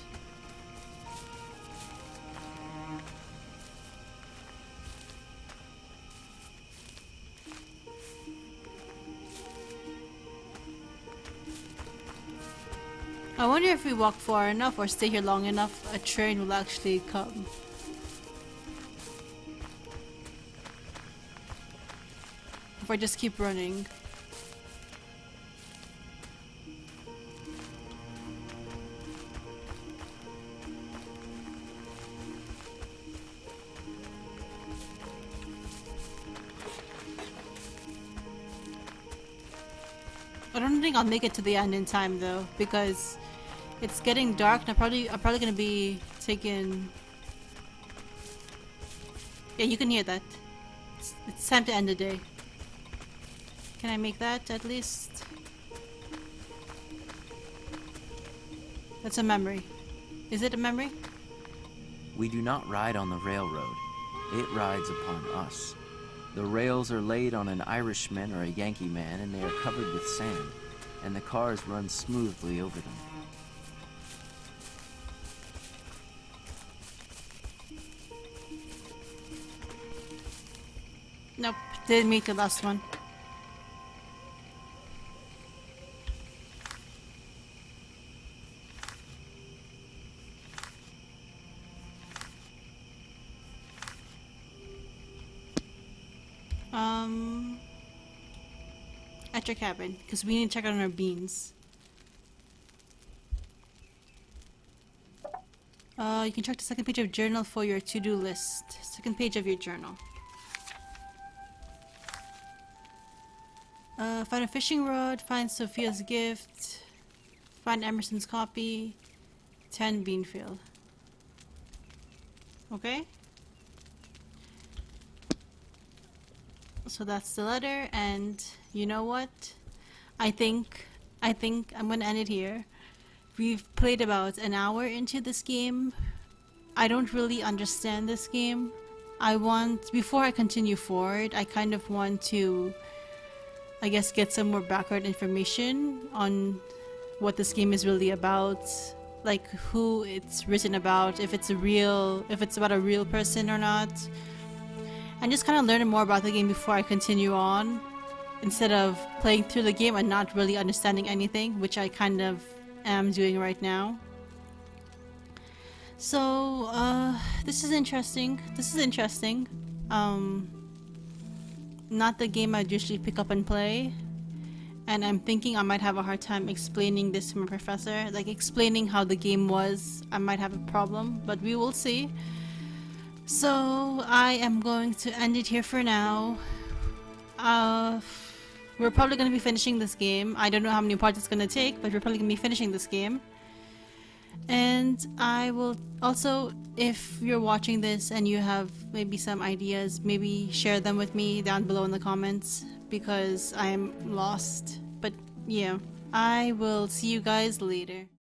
I wonder if we walk far enough or stay here long enough, a train will actually come. If I just keep running. I don't think I'll make it to the end in time though, because it's getting dark and I'm probably gonna be taking... Yeah, you can hear that. It's time to end the day. Can I make that at least? That's a memory. Is it a memory? We do not ride on the railroad. It rides upon us. The rails are laid on an Irishman or a Yankee man, and they are covered with sand, and the cars run smoothly over them. Nope, didn't make the last one. at your cabin, because we need to check on our beans. You can check the second page of journal for your to-do list. Second page of your journal. Find a fishing rod, find Sophia's gift, find Emerson's copy, 10 Beanfield. Okay? So that's the letter, and you know what? I think I'm gonna end it here. We've played about an hour into this game. I don't really understand this game. Before I continue forward, I kind of want to, I guess, get some more background information on what this game is really about, like who it's written about, if it's about a real person or not, and just kind of learning more about the game before I continue on, instead of playing through the game and not really understanding anything, which I kind of am doing right now. So this is interesting. Not the game I'd usually pick up and play, and I'm thinking I might have a hard time explaining this to my professor, like explaining how the game was. I might have a problem, but we will see. So I am going to end it here for now. We're probably going to be finishing this game. I don't know how many parts it's going to take, but we're probably going to be finishing this game. And I will also, if you're watching this and you have maybe some ideas, maybe share them with me down below in the comments, because I'm lost. But yeah, I will see you guys later.